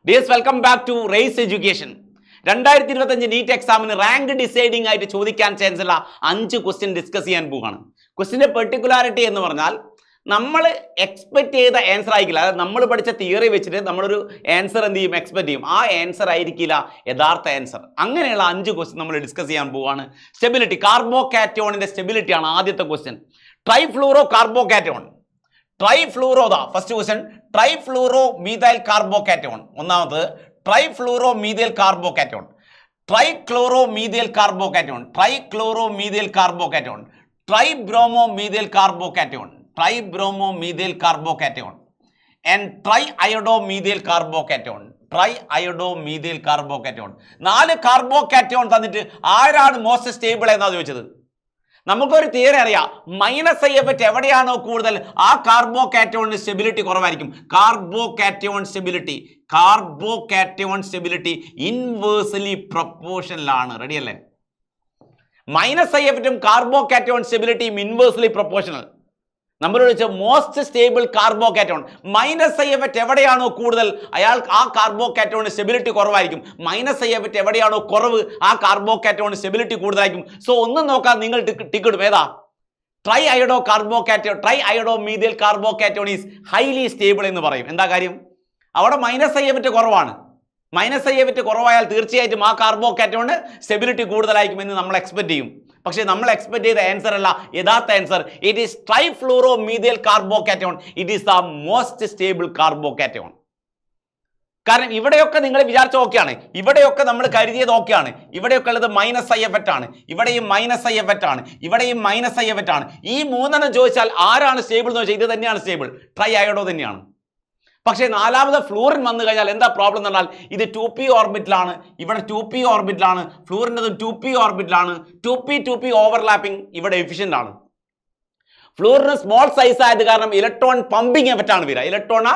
Dears welcome back to Race education. 2025 NEET എക്സാമിന് rank deciding ആയിട്ട് ചോദിക്കാൻ ചാൻസ് ഉള്ള 5 ക്വസ്റ്റ്യൻ ഡിസ്കസ് ചെയ്യാൻ പോവുകയാണ്. ക്വസ്റ്റിൻ്റെ പെർട്ടിക്കുലാരിറ്റി എന്ന് പറഞ്ഞാൽ നമ്മൾ എക്സ്പെക്ട് ചെയ്ത ആൻസർ ആയിരിക്കില്ല. അതായത് നമ്മൾ പഠിച്ച തിയറി വെച്ചിട്ട് നമ്മളൊരു ആൻസർ എന്ത് ചെയ്യും, എക്സ്പെക്ട് ചെയ്യും. ആ ആൻസർ ആയിരിക്കില്ല യഥാർത്ഥ ആൻസർ. അങ്ങനെയുള്ള 5 ക്വസ്റ്റ്യൻ നമ്മൾ ഡിസ്കസ് ചെയ്യാൻ പോവുകയാണ്. സ്റ്റെബിലിറ്റി, കാർബോകാറ്റോണിൻ്റെ സ്റ്റെബിലിറ്റിയാണ് ആദ്യത്തെ ക്വസ്റ്റ്യൻ. Trifluoro carbocation. ട്രൈഫ്ലൂറോതാ first question. Trifluoro methyl carbocation ഒന്നാമത്. Trifluoro methyl carbocation. Trichloro methyl carbocation. Trichloro methyl carbocation. Tribromo methyl carbocation. Tribromo methyl carbocation and tri iodo methyl carbocation. Tri iodo methyl carbocation. 4 carbocation തന്നിട്ട് ആരാണ് most stable എന്നാണ് ചോദിച്ചത്. നമുക്കൊരു theory അറിയാം, minus effect എവിടെയാണോ കൂടുതൽ ആ കാർബോകാറ്റോണിന് സ്റ്റെബിലിറ്റി കുറവായിരിക്കും. കാർബോകാറ്റോൺ സ്റ്റെബിലിറ്റി ഇൻവേഴ്സ്ലി പ്രൊപ്പോർഷനിലാണ്. റെഡി അല്ലേ? മൈനസ് എഫക്റ്റും കാർബോകാറ്റോൺ സ്റ്റെബിലിറ്റിയും ഇൻവേഴ്സ്ലി പ്രൊപ്പോർഷണൽ. നമ്മൾ വിളിച്ച most stable carbocation. Minus effect എവിടെയാണോ കൂടുതൽ ആ കാർബോകാറ്റോണിന് സ്റ്റെബിലിറ്റി കുറവായിരിക്കും. മൈനസ് എഫക്റ്റ് എവിടെയാണോ കുറവ് ആ കാർബോകാറ്റോണിന് സ്റ്റെബിലിറ്റി കൂടുതലായിരിക്കും. സോ ഒന്നും നോക്കാൻ നിങ്ങൾ ടിക്കറ്റ് ഏതാ? Tri iodo carbocation. Tri iodo methyl carbocation is highly stable എന്ന് പറയും. എന്താ കാര്യം? അവിടെ മൈനസ് എഫക്റ്റ് കുറവാണ്. മൈനസ് എഫക്റ്റ് കുറവായാൽ തീർച്ചയായിട്ടും ആ കാർബോകാറ്റോണിന് സ്റ്റെബിലിറ്റി കൂടുതലായിരിക്കും എന്ന് നമ്മൾ എക്സ്പെക്ട് ചെയ്യും. പക്ഷേ നമ്മൾ എക്സ്പെക്ട് ചെയ്ത ആൻസർ അല്ല യഥാർത്ഥ answer. It is trifluoro methyl carbocation. It is the most stable carbocation. കാരണം ഇവിടെയൊക്കെ നിങ്ങൾ വിചാരിച്ച ഓക്കെയാണ്, ഇവിടെയൊക്കെ നമ്മൾ കരുതിയത് ഓക്കെയാണ്. ഇവിടെയൊക്കെ ഉള്ളത് മൈനസ് ഐ എഫക്റ്റ് ആണ്, ഇവിടെയും മൈനസ് ഐ എഫക്റ്റ് ആണ്, ഇവിടെയും മൈനസ് ഐ എഫക്റ്റ് ആണ്. ഈ 3 ചോദിച്ചാൽ ആരാണ് സ്റ്റേബിൾ എന്ന് ചോദിച്ചാൽ ഇത് തന്നെയാണ് സ്റ്റേബിൾ, ട്രൈ അയോഡോ തന്നെയാണ്. പക്ഷേ 4ാമത് ഫ്ലൂറിൻ വന്നു കഴിഞ്ഞാൽ എന്താ പ്രോബ്ലം എന്ന് പറഞ്ഞാൽ ഇത് 2p ഓർബിറ്റിലാണ്, ഇവിടെ 2p ഓർബിറ്റിലാണ്, ഫ്ലൂറിൻ്റെതും 2p ഓർബിറ്റിലാണ്. 2p ഓവർലാപ്പിംഗ് ഇവിടെ എഫിഷ്യൻ്റ് ആണ്. ഫ്ലൂറിന് സ്മോൾ സൈസ് ആയത് കാരണം ഇലക്ട്രോൺ പമ്പിങ് എഫക്റ്റ് ആണ് വരിക. ഇലക്ട്രോണ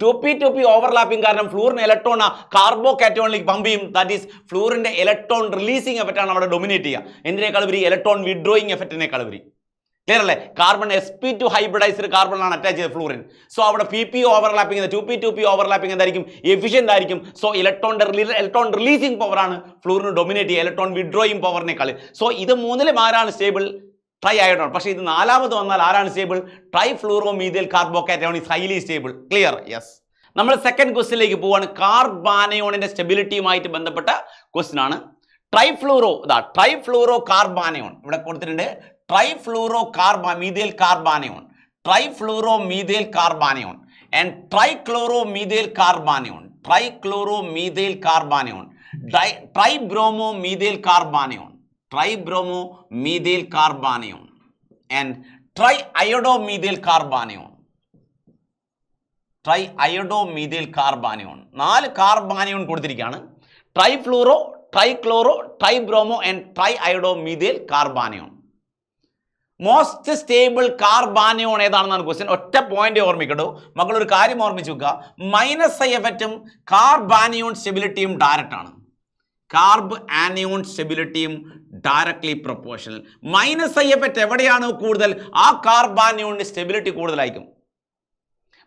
2p ഓവർലാപ്പിംഗ് കാരണം ഫ്ലൂറിന് ഇലക്ട്രോണ കാർബോകാറ്റോണിലേക്ക് പമ്പ് ചെയ്യും. ദാറ്റ് ഈസ് ഫ്ലൂറിൻ്റെ ഇലക്ട്രോൺ റിലീസിങ് എഫക്റ്റ് ആണ് അവിടെ ഡൊമിനേറ്റ് ചെയ്യുക. എന്തിനേക്കാൾ വരി ഇലക്ട്രോൺ വിഡ്രോയിങ് എഫക്റ്റിനേക്കാൾ വരി. ക്ലിയർ അല്ലേ? കാർബൺ sp2 ഹൈബ്രിഡൈസ്ഡ് കാർബണാണ് അറ്റാച്ച് ചെയ്ത ഫ്ലൂറിൻ. സോ അവിടെ pp ഓവർലാപ്പിംഗ് 2p ഓവർലാപ്പിംഗ് എന്തായിരിക്കും? എഫിഷ്യൻ്റ് ആയിരിക്കും. സോ ഇലക്ട്രോൺ റിലീസിങ് പവറാണ് ഫ്ലൂറിന് ഡൊമിനേറ്റ് ചെയ്യുക ഇലക്ട്രോൺ വിഡ്രോയിങ് പവറിനേക്കാൾ. സോ ഇത് 3-ലും ആരാണ് സ്റ്റേബിൾ? ട്രൈ അയോഡോൺ. പക്ഷേ ഇത് 4ാമത് വന്നാൽ ആരാണ് stable? Trifluoro methyl carbocation is highly stable. Clear? Yes. നമ്മൾ സെക്കൻഡ് ക്വസ്റ്റിലേക്ക് പോവാണ്. കാർബാനയോണിന്റെ സ്റ്റെബിലിറ്റിയുമായിട്ട് ബന്ധപ്പെട്ട ക്വസ്റ്റ്യൻ ആണ്. ട്രൈഫ്ലൂറോ കാർബാനയോൺ ഇവിടെ കൊടുത്തിട്ടുണ്ട്. Trifluoro methyl carbanion, trifluoro methyl carbanion and trichloro methyl carbanion, trichloro methyl carbanion, tribromo methyl carbanion, tribromo methyl carbanion and tri iodo methyl carbanion, tri iodo methyl carbanion. 4 carbanion കൊടുത്തിരിക്കുകയാണ്. Trifluoro, trichloro, tribromo and tri iodo methyl carbanion. Most stable carbanion ഏതാണെന്നാണ് question. ഒറ്റ point ഓർമ്മിക്കട്ടോ മക്കളൊരു കാര്യം ഓർമ്മിച്ച് വെക്കുക. Minus I എഫക്റ്റും carbanion സ്റ്റെബിലിറ്റിയും ഡയറക്റ്റ് ആണ്. കാർബ് ആനയോൺ സ്റ്റെബിലിറ്റിയും directly proportional. Minus I effect എവിടെയാണോ കൂടുതൽ ആ കാർബാനയോണിന് സ്റ്റെബിലിറ്റി കൂടുതലായിരിക്കും.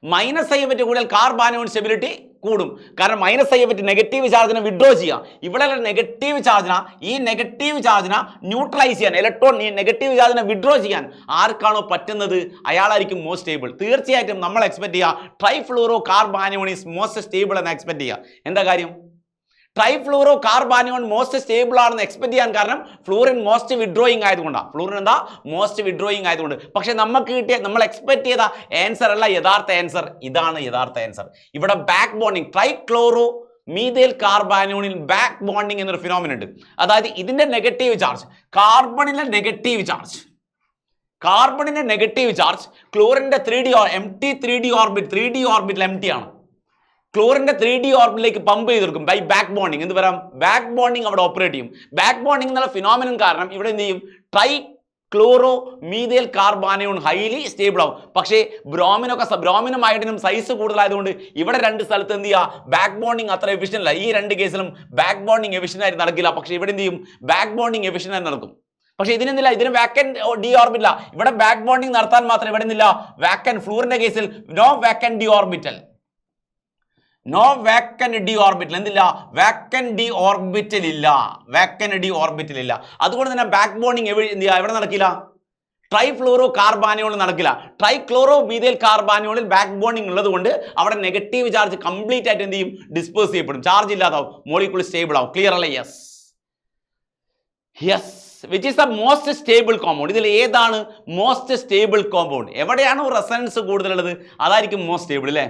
മൈനസ് ഐ എഫക്റ്റ് കൂടുതൽ കാർബാനയോൺ സ്റ്റെബിലിറ്റി കൂടും. കാരണം മൈനസ് ഐ എഫക്റ്റ് നെഗറ്റീവ് ചാർജിനെ വിഡ്രോ ചെയ്യാം. ഇവിടെ നെഗറ്റീവ് ചാർജിനെ ന്യൂട്രലൈസ് ചെയ്യാൻ, ഇലക്ട്രോൺ ഈ നെഗറ്റീവ് ചാർജിനെ വിഡ്രോ ചെയ്യാൻ ആർക്കാണോ പറ്റുന്നത് അയാളായിരിക്കും മോസ്റ്റ് സ്റ്റേബിൾ. തീർച്ചയായിട്ടും നമ്മൾ എക്സ്പെക്ട് ചെയ്യുക ട്രൈഫ്ലൂറോ കാർബാനയോൺ ഈസ് മോസ്റ്റ് സ്റ്റേബിൾ എന്ന് എക്സ്പെക്ട് ചെയ്യുക. എന്താ കാര്യം? ട്രൈഫ്ലൂറോ കാർബാനയോൺ മോസ്റ്റ് സ്റ്റേബിൾ ആണെന്ന് എക്സ്പെക്ട് ചെയ്യാൻ കാരണം ഫ്ലൂറിൻ മോസ്റ്റ് വിഡ്രോയിങ് ആയതുകൊണ്ടാണ്. ഫ്ലൂറിൻ എന്താ? മോസ്റ്റ് വിഡ്രോയിങ് ആയതുകൊണ്ട്. പക്ഷേ നമുക്ക് കിട്ടിയ നമ്മൾ എക്സ്പെക്ട് ചെയ്ത ആൻസർ അല്ല യഥാർത്ഥ ആൻസർ. ഇതാണ് യഥാർത്ഥ ആൻസർ. ഇവിടെ ബാക്ക് ബോണ്ടിങ്, ട്രൈക്ലോറോ മീഥൈൽ കാർബാനയോണിൽ ബാക്ക് ബോണ്ടിങ് എന്നൊരു ഫിനോമിന ഉണ്ട്. അതായത് ഇതിൻ്റെ നെഗറ്റീവ് ചാർജ്, കാർബണിലെ നെഗറ്റീവ് ചാർജ് ക്ലോറിൻ്റെ 3d ഓർബിറ്റിൽ എംറ്റി ആണ്. ക്ലോറിൻ്റെ 3d ഓർബിറ്റിലേക്ക് പമ്പ് ചെയ്തെടുക്കും ബൈ ബാക്ക് ബോണ്ടിങ്. എന്ത് പറയാം? ബാക്ക് ബോണ്ടിങ് അവിടെ ഓപ്പറേറ്റ് ചെയ്യും. ബാക്ക് ബോണ്ടിങ് എന്നുള്ള ഫിനോമിനൻ കാരണം ഇവിടെ എന്ത് ചെയ്യും? Trichloro methyl carbanion highly stable ആവും. പക്ഷേ ബ്രോമിനും അയഡിനും സൈസ് കൂടുതലായതുകൊണ്ട് ഇവിടെ 2 സ്ഥലത്ത് എന്ത് ചെയ്യുക? ബാക്ക് ബോണ്ടിങ് അത്ര എഫിഷ്യൻ്റ് അല്ല. ഈ 2 കേസിലും ബാക്ക് ബോണ്ടിങ് എഫിഷ്യൻ്റ് ആയിട്ട് നടക്കില്ല. പക്ഷേ ഇവിടെ എന്ത് ചെയ്യും? ബാക്ക് ബോണ്ടിങ് എഫിഷ്യൻ്റ് ആയിട്ട് നടക്കും. പക്ഷേ ഇതിനെന്തില്ല, ഇതിന് വാക്കന്റ് ഡി ഓർബിറ്റില്ല. ഇവിടെ ബാക്ക് ബോണ്ടിങ് നടത്താൻ മാത്രം ഇവിടെ നിന്നില്ല വാക്കന്റ്. ഫ്ലൂറിന്റെ കേസിൽ no vacant D orbital. No vacant D orbital. എന്തില്ല? വാക്കന്റ് ഡി ഓർബിറ്റൽ ഇല്ല. വാക്കന്റ് ഡി ഓർബിറ്റൽ ഇല്ല. അതുകൊണ്ട് തന്നെ ബാക്ക് ബോണ്ടിങ് എവിടെ നടക്കില്ല? ട്രൈഫ്ലൂറോ കാർബാനിയോളിൽ നടക്കില്ല. ട്രൈക്ലോറോ മീഥൈൽ കാർബാനിയോളിൽ ബാക്ക് ബോണ്ടിങ് ഉള്ളത് കൊണ്ട് അവിടെ നെഗറ്റീവ് ചാർജ് കംപ്ലീറ്റ് ആയിട്ട് എന്ത് ചെയ്യും? ഡിസ്പേഴ്സ് ചെയ്യപ്പെടും. ചാർജ് ഇല്ലാതാവും, മോളിക്യൂൾ സ്റ്റേബിൾ ആവും. ക്ലിയർ അല്ലേ? Yes yes. Which is the most stable compound? ഇതിൽ ഏതാണ് മോസ്റ്റ് സ്റ്റേബിൾ കോമ്പൗണ്ട്? എവിടെയാണോ റെസണൻസ് കൂടുതലുള്ളത് അതായിരിക്കും മോസ്റ്റ് സ്റ്റേബിൾ അല്ലേ?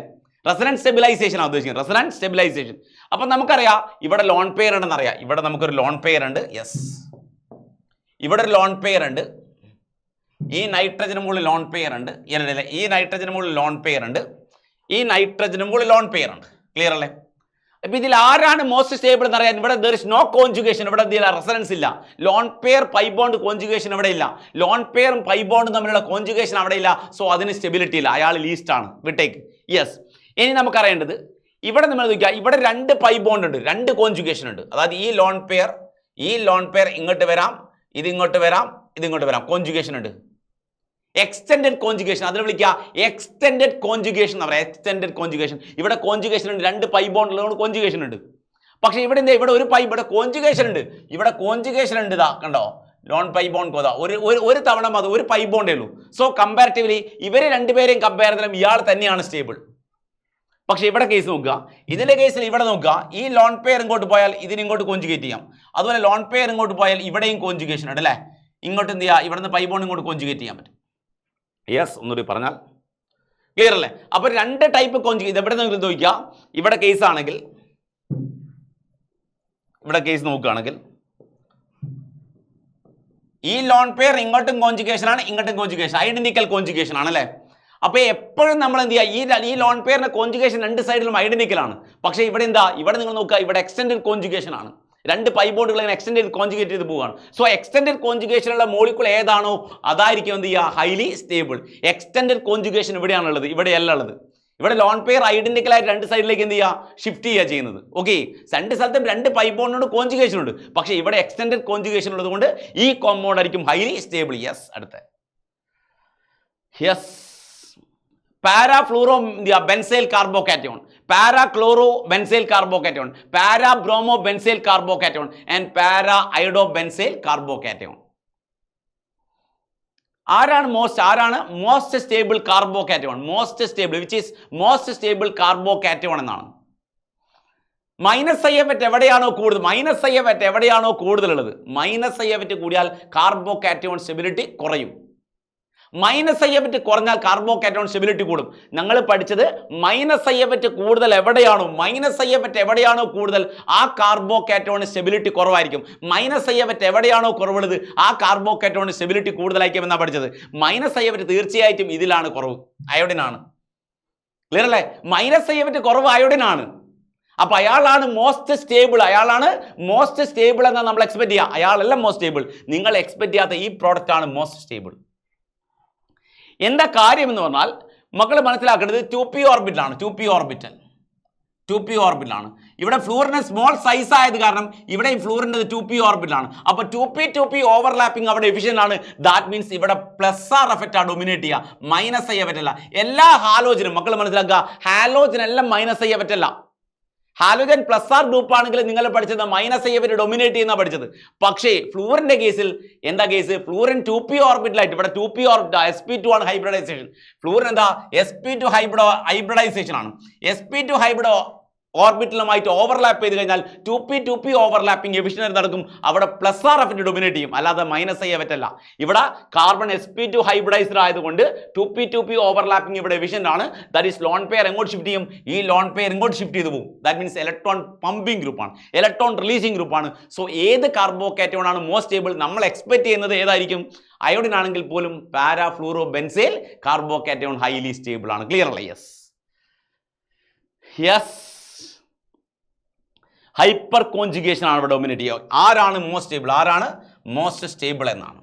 റെസണൻസ് സ്റ്റെബിലൈസേഷൻ ആണ് ഉദ്ദേശിക്കുന്നത്. Resonance stabilization. അപ്പം നമുക്കറിയാം ഇവിടെ ലോൺ പെയർ ഉണ്ടെന്ന് അറിയാം. ഇവിടെ നമുക്കൊരു ലോൺ പെയർ ഉണ്ട്. യെസ്, ഇവിടെ ഒരു ലോൺ പെയർ ഉണ്ട്. ഈ നൈട്രജന് മുകളിൽ ലോൺ പെയർ ഉണ്ട്. ഈ നൈട്രജന് മുകളിൽ ലോൺ പെയർ ഉണ്ട്. ഈ നൈട്രജന് മുകളിൽ ലോൺ പെയർ ഉണ്ട്. ക്ലിയർ അല്ലേ? അപ്പൊ ഇതിൽ ആരാണ് മോസ്റ്റ് സ്റ്റേബിൾ എന്ന് അറിയാൻ ഇവിടെ ദർ ഇസ് നോ കോൺജുഗേഷൻ. ഇവിടെ എന്തില്ല? റെസണൻസ് ഇല്ല. Lone pair pi bond conjugation ഇവിടെ ഇല്ല. ലോൺ പെയറും പൈ ബോണ്ടും തമ്മിലുള്ള കോൺജുഗേഷൻ അവിടെ ഇല്ല. സോ അതിന് സ്റ്റെബിലിറ്റി ഇല്ല. അയാൾ ലീസ്റ്റ് ആണ്. വിട്ടേക്ക്. യെസ്. ഇനി നമുക്കറിയേണ്ടത് ഇവിടെ നമ്മൾ നോക്കിയാൽ ഇവിടെ രണ്ട് പൈ ബോണ്ട് ഉണ്ട്, രണ്ട് കോൺജുഗേഷൻ ഉണ്ട്. അതായത് ഈ ലോൺ പെയർ ഇങ്ങോട്ട് വരാം, ഇത് ഇങ്ങോട്ട് വരാം, ഇത് ഇങ്ങോട്ട് വരാം. കോൺജുഗേഷൻ ഉണ്ട്. എക്സ്റ്റെൻഡഡ് കോൺജുഗേഷൻ, അതിനെ വിളിക്കുക എക്സ്റ്റെൻഡഡ് കോൺജുഗേഷൻ എന്ന് പറയാം. Extended conjugation. ഇവിടെ കോൺജുഗേഷൻ ഉണ്ട്, രണ്ട് പൈ ബോണ്ട് ഉള്ളതുകൊണ്ട് കോൺജുഗേഷൻ ഉണ്ട്. പക്ഷേ ഇവിടെ എന്താ? ഇവിടെ ഒരു പൈ, ഇവിടെ കോൺജുഗേഷൻ ഉണ്ട്. ഇവിടെ കോൺജുഗേഷൻ ഉണ്ട്. ഇതാ കണ്ടോ? ലോൺ പൈ ബോണ്ട് കോതാ ഒരു തവണ അത് ഒരു പൈ ബോണ്ടേ ഉള്ളൂ. സോ കമ്പാരിറ്റീവ്ലി ഇവർ രണ്ടുപേരെയും കമ്പയർ ചെയ്താലും ഇയാൾ തന്നെയാണ് സ്റ്റേബിൾ. പക്ഷേ ഇവിടെ കേസ് നോക്കുക. ഇതിന്റെ കേസിൽ ഇവിടെ നോക്കുക, ഈ ലോൺ പെയർ ഇങ്ങോട്ട് പോയാൽ ഇതിനിങ്ങോട്ട് കോൺജുഗേറ്റ് ചെയ്യാം. അതുപോലെ ലോൺ പെയർ ഇങ്ങോട്ട് പോയാൽ ഇവിടെയും കോൺജുഗേഷൻ ഉണ്ട് അല്ലേ? ഇങ്ങോട്ട് എന്ത് ചെയ്യുക? ഇവിടുന്ന് പൈ ബോണ്ട് ഇങ്ങോട്ട് കോൺജുഗേറ്റ് ചെയ്യാൻ പറ്റും. യെസ്, ഒന്നുകൂടി പറഞ്ഞാൽ ക്ലിയർ അല്ലേ? അപ്പോൾ രണ്ട് ടൈപ്പ് കോൺജുഗേറ്റ്. എവിടെ നിങ്ങൾ നോക്കുക, ഇവിടെ കേസ് ആണെങ്കിൽ, ഇവിടെ കേസ് നോക്കുകയാണെങ്കിൽ ഈ ലോൺ പെയർ ഇങ്ങോട്ടും കോൺജുഗേഷൻ ആണ്, ഇങ്ങോട്ടും കോൺജുഗേഷൻ, ഐഡന്റിക്കൽ കോൺജുഗേഷൻ ആണ് അല്ലേ? അപ്പോൾ എപ്പോഴും നമ്മൾ എന്ത് ചെയ്യുക? ഈ ലോൺ പെയറിന്റെ കോൺജുഗേഷൻ രണ്ട് സൈഡിലും ഐഡന്റിക്കൽ ആണ്. പക്ഷേ ഇവിടെ എന്താ? ഇവിടെ നിങ്ങൾ നോക്കുക, ഇവിടെ എക്സ്റ്റെൻഡഡ് കോൺജുഗേഷൻ ആണ്. രണ്ട് പൈ ബോണ്ടുകൾ എക്സ്റ്റെൻഡഡ് കോൺജുഗേറ്റ് ചെയ്ത് പോവുകയാണ്. സോ എക്സ്റ്റെൻഡഡ് കോൺജുഗേഷനുള്ള മോളിക്യൂൾ ഏതാണോ അതായിരിക്കും എന്ത് ചെയ്യുക? Highly stable. എക്സ്റ്റെൻഡഡ് കോൺജുഗേഷൻ ഇവിടെയാണുള്ളത്, ഇവിടെയല്ല ഉള്ളത്. ഇവിടെ ലോൺ പെയർ ഐഡന്റിക്കൽ ആയിട്ട് രണ്ട് സൈഡിലേക്ക് എന്ത് ചെയ്യുക? ഷിഫ്റ്റ് ചെയ്യുക ചെയ്യുന്നത്. ഓക്കെ, രണ്ട് സ്ഥലത്തും രണ്ട് പൈ ബോണ്ടിനോട് കോൺജുഗേഷൻ ഉണ്ട്. പക്ഷേ ഇവിടെ എക്സ്റ്റെൻഡഡ് കോൺജുഗേഷൻ ഉള്ളത് കൊണ്ട് ഈ കോമ്പൗണ്ട് ആയിരിക്കും ഹൈലി സ്റ്റേബിൾ. യെസ്, അടുത്ത yes. Para fluoro benzyl carbocation, para chloro benzyl carbocation, para bromo benzyl carbocation and para iodo benzyl carbocation. ആരാണ് most stable carbocation? Most stable, which is most stable carbocation എന്നാണ്. -IF എവിടെയാണോ കൂടുതൽ, -IF എവിടെയാണോ കൂടുതലുള്ളത്, -IF കൂടിയാൽ carbocation stability കുറയും. -IF കുറഞ്ഞാൽ carbocation stability കൂടും. ഞങ്ങൾ പഠിച്ചത് -IF കൂടുതൽ എവിടെയാണോ, -IF എവിടെയാണോ കൂടുതൽ ആ കാർബോകാറ്റയോൺ സ്റ്റെബിലിറ്റി കുറവായിരിക്കും. -IF എവിടെയാണോ കുറവുള്ളത് ആ കാർബോകാറ്റയോൺ സ്റ്റെബിലിറ്റി കൂടുതലായിരിക്കും എന്നാണ് പഠിച്ചത്. -IF തീർച്ചയായിട്ടും ഇതിലാണ് കുറവ്, അയോഡിനാണ്. ക്ലിയർ അല്ലേ? -IF കുറവ് അയോഡിനാണ്. അപ്പൊ അയാളാണ് മോസ്റ്റ് സ്റ്റേബിൾ. അയാളാണ് മോസ്റ്റ് സ്റ്റേബിൾ എന്നാണ് നമ്മൾ എക്സ്പെക്ട് ചെയ്യുക. അയാളല്ല മോസ്റ്റ് സ്റ്റേബിൾ. നിങ്ങൾ എക്സ്പെക്ട് ചെയ്യാത്ത ഈ പ്രോഡക്റ്റ് ആണ് മോസ്റ്റ് സ്റ്റേബിൾ. എന്താ കാര്യം എന്ന് പറഞ്ഞാൽ മക്കൾ മനസ്സിലാക്കേണ്ടത് 2p ഓർബിറ്റലാണ്. 2p ഓർബിറ്റലാണ്. ഇവിടെ ഫ്ലൂറിന് സ്മോൾ സൈസ് ആയത് കാരണം ഇവിടെ ഫ്ലൂറിൻ്റെ 2p ഓർബിറ്റലാണ്. അപ്പോൾ 2p ഓവർലാപ്പിംഗ് അവിടെ എഫിഷ്യൻ്റ് ആണ്. ദാറ്റ് മീൻസ് ഇവിടെ +R എഫക്റ്റാണ് ഡൊമിനേറ്റ് ചെയ്യുക, -IF അല്ല. എല്ലാ ഹാലോജനും മക്കൾ മനസ്സിലാക്കുക, ഹാലോജൻ എല്ലാം -IF അല്ല. ഹാലോജൻ +R ഗ്രൂപ്പ് ആണെങ്കിൽ നിങ്ങൾ പഠിച്ചത് -IF ഡൊമിനേറ്റ് ചെയ്യുന്ന പഠിച്ചത്. പക്ഷേ ഫ്ലൂറിന്റെ കേസിൽ എന്താ കേസ്? ഫ്ലൂറിൻ 2p ഓർബിറ്റലായിട്ട് ഇവിടെ 2p ഓർബിറ്റ് sp2 ആണ് ഹൈബ്രിഡൈസേഷൻ. ഫ്ലൂറിൻ എന്താ? sp2 ഹൈബ്രിഡൈസേഷൻ ആണ്. sp2 ഹൈബ്രിഡ് ഓർബിറ്റലുമായിട്ട് ഓവർലാപ്പ് ചെയ്ത് കഴിഞ്ഞാൽ 2p ഓവർലാപ്പിംഗ് എഫിഷ്യൻ്റ് നടക്കും. അവിടെ +R എഫക്റ്റ് ഡൊമിനേറ്റ് ചെയ്യും, അല്ലാതെ -IF അല്ല. ഇവിടെ കാർബൺ sp2 ഹൈബ്രിഡൈസ്ഡ് ആയതുകൊണ്ട് 2p ഓവർലാപ്പിംഗ് ഇവിടെ എഫിഷ്യൻ്റ് ആണ്. ദാറ്റ് ഈസ് ലോൺ പെയർ എങ്ങോട്ട് ഷിഫ്റ്റ് ചെയ്യും? ഈ ലോൺ പെയർ ഇങ്ങോട്ട് ഷിഫ്റ്റ് ചെയ്ത് പോകും. ദാറ്റ് മീൻസ് ഇലക്ട്രോൺ പമ്പിംഗ് ഗ്രൂപ്പാണ്, ഇലക്ട്രോൺ റിലീസിംഗ് ഗ്രൂപ്പാണ്. സോ ഏത് കാർബോകാറ്റയോൺ ആണ് മോസ്റ്റ് സ്റ്റേബിൾ? നമ്മൾ എക്സ്പെക്ട് ചെയ്യുന്നത് ഏതായിരിക്കും? അയോഡിൻ ആണെങ്കിൽ പോലും പാരാഫ്ലൂറോ ബെൻസൈൽ കാർബോകാറ്റയോൺ ഹൈലി സ്റ്റേബിൾ ആണ്. ക്ലിയർ അല്ലേ? യെസ്. ഹൈപ്പർ കോൺജുഗേഷൻ ആണ് ഇവിടെ ഡൊമിനേറ്റ് ചെയ്യുക. ആരാണ് മോസ്റ്റ് സ്റ്റേബിൾ? ആരാണ് മോസ്റ്റ് സ്റ്റേബിൾ എന്നാണ്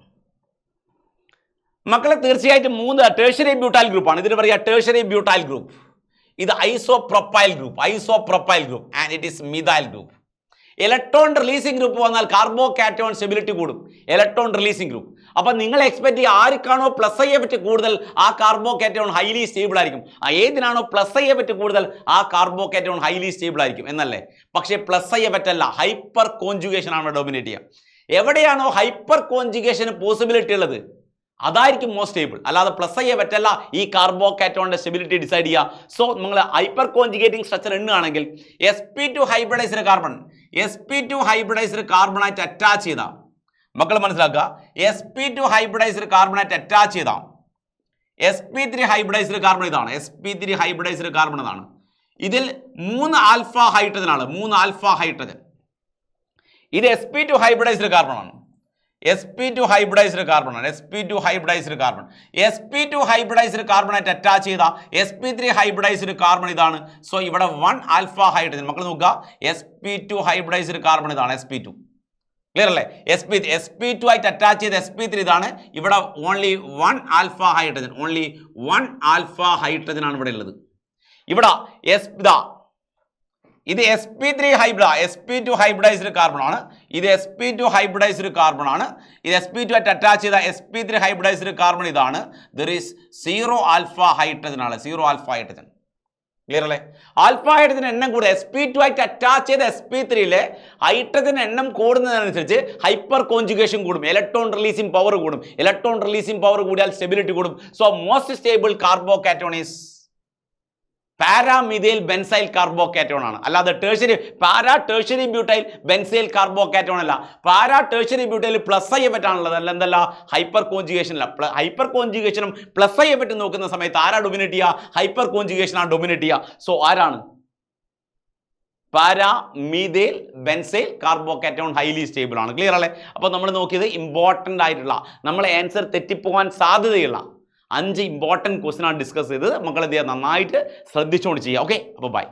മക്കളെ. തീർച്ചയായിട്ടും 3 ടേഴ്സറി ബ്യൂട്ടൈൽ ഗ്രൂപ്പാണ്. ഇതിന് പറയുക ടേഴ്സറി ബ്യൂട്ടൈൽ ഗ്രൂപ്പ്. ഇത് isopropyl group and it is methyl group. Electron releasing group വന്നാൽ കാർബോകാറ്റയോൺ സ്റ്റെബിലിറ്റി കൂടും. Electron releasing group. അപ്പം നിങ്ങൾ എക്സ്പെക്ട് ചെയ്യുക ആർക്കാണോ പ്ലസ് ഐ എഫക്റ്റ് കൂടുതൽ ആ കാർബോകാറ്റയോൺ ഹൈലി സ്റ്റേബിൾ ആയിരിക്കും. ഏതിനാണോ പ്ലസ് ഐ എഫക്റ്റ് കൂടുതൽ ആ കാർബോകാറ്റയോൺ ഹൈലി സ്റ്റേബിൾ ആയിരിക്കും എന്നല്ലേ. പക്ഷേ പ്ലസ് ഐ എഫക്റ്റ് അല്ല, ഹൈപ്പർ കോൺജുഗേഷൻ ആണ് ഡോമിനേറ്റ് ചെയ്യുക. എവിടെയാണോ ഹൈപ്പർ കോൺജുഗേഷന് പോസിബിലിറ്റി ഉള്ളത് അതായിരിക്കും മോസ്റ്റ് സ്റ്റേബിൾ. അല്ലാതെ പ്ലസ് ഐ എഫക്റ്റ് അല്ല ഈ കാർബോകാറ്റയോണിന്റെ സ്റ്റെബിലിറ്റി ഡിസൈഡ് ചെയ്യുക. സോ നിങ്ങൾ ഹൈപ്പർ കോൺജുഗേറ്റിംഗ് സ്ട്രക്ചർ എണ്ണുകയാണെങ്കിൽ sp2 hybridized carbon sp2 hybridized കാർബണായിട്ട് അറ്റാച്ച് ചെയ്ത മക്കൾ മനസ്സിലാക്കുക. sp2 ഹൈബ്രിഡൈസ്ഡ് കാർബണായിട്ട് അറ്റാച്ച് ചെയ്ത sp3 ഹൈബ്രിഡൈസ്ഡ് കാർബൺ ഇതാണ്. sp3 ഹൈബ്രിഡൈസ്ഡ് കാർബൺ ഇതാണ്. ഇതിൽ 3 ആൽഫ ഹൈഡ്രജൻ ആണ്. 3 ആൽഫ ഹൈഡ്രജൻ. ഇത് sp2 ഹൈബ്രിഡൈസ്ഡ് കാർബൺ ആണ്. sp2 ഹൈബ്രിഡൈസ്ഡ് കാർബൺ ആണ്. sp2 hybridized carbon. sp2 hybridized കാർബണായിട്ട് അറ്റാച്ച് ചെയ്ത sp3 ഹൈബ്രിഡൈസ്ഡ് കാർബൺ ഇതാണ്. സോ ഇവിടെ 1 ആൽഫ ഹൈഡ്രജൻ. മക്കൾ നോക്കുക, sp2 ഹൈബ്രിഡൈസ്ഡ് കാർബൺ ഇതാണ്. sp2 ക്ലിയർ അല്ലേ. sp2 ആയിട്ട് അറ്റാച്ച് ചെയ്ത sp3 ഇതാണ്. ഇവിടെ only 1 alpha hydrogen. Only 1 alpha hydrogen ആണ് ഇവിടെ ഉള്ളത്. ഇവിടെ ഇത് sp3 sp2 ഹൈബ്രിഡൈസ്ഡ് കാർബൺ ആണ്. ഇത് sp2 ഹൈബ്രിഡൈസ്ഡ് കാർബൺ ആണ്. ഇത് sp2 ആയിട്ട് അറ്റാച്ച് ചെയ്ത sp3 ഹൈബ്രിഡൈസ്ഡ് കാർബൺ ഇതാണ്. ദർ ഈസ് 0 ആൽഫ ഹൈഡ്രജൻ ആണ്. 0 ആൽഫ ഹൈഡ്രജൻ. ക്ലിയർ അല്ലേ. ആൽഫ ഹൈഡ്രജൻ എണ്ണം കൂടുക. sp2 ആയിട്ട് അറ്റാച്ച് ചെയ്ത sp3 ഹൈഡ്രജൻ എണ്ണം കൂടുന്നതിനനുസരിച്ച് ഹൈപ്പർ കോൺജുഗേഷൻ കൂടും. ഇലക്ട്രോൺ റിലീസിംഗ് പവർ കൂടും. ഇലക്ട്രോൺ റിലീസിംഗ് പവർ കൂടിയാൽ സ്റ്റെബിലിറ്റി കൂടും. So most stable carbocation is paramethyl benzyl carbocation ആണ്. അല്ലാതെ para tertiary butyl benzyl carbocation അല്ല. Para tertiary butyl plus I effect ആണുള്ളത്. അല്ല എന്തല്ല, ഹൈപ്പർ കോൺജുഗേഷൻ അല്ല. ഹൈപ്പർ കോൺജുഗേഷനും പ്ലസ് ഐ എഫക്റ്റ് നോക്കുന്ന സമയത്ത് ആരാ ഡൊമിനേറ്റ് ചെയ്യുക? ഹൈപ്പർ കോൺജുഗേഷൻ ആണ് ഡൊമിനേറ്റ് ചെയ്യുക. സോ ആരാണ്? Paramethyl benzyl carbocation highly stable ആണ്. ക്ലിയർ അല്ലേ. അപ്പോൾ നമ്മൾ നോക്കിയത് ഇമ്പോർട്ടൻ്റ് ആയിട്ടുള്ള, നമ്മളെ ആൻസർ തെറ്റിപ്പോകാൻ സാധ്യതയുള്ള 5 ഇമ്പോർട്ടൻറ്റ് ക്വസ്റ്റ്യൻ ആണ് ഡിസ്കസ് ചെയ്തത്. മക്കൾ എന്ത് ചെയ്യുക, നന്നായിട്ട് ശ്രദ്ധിച്ചുകൊണ്ട് ചെയ്യുക. ഓക്കെ, അപ്പോൾ ബൈ.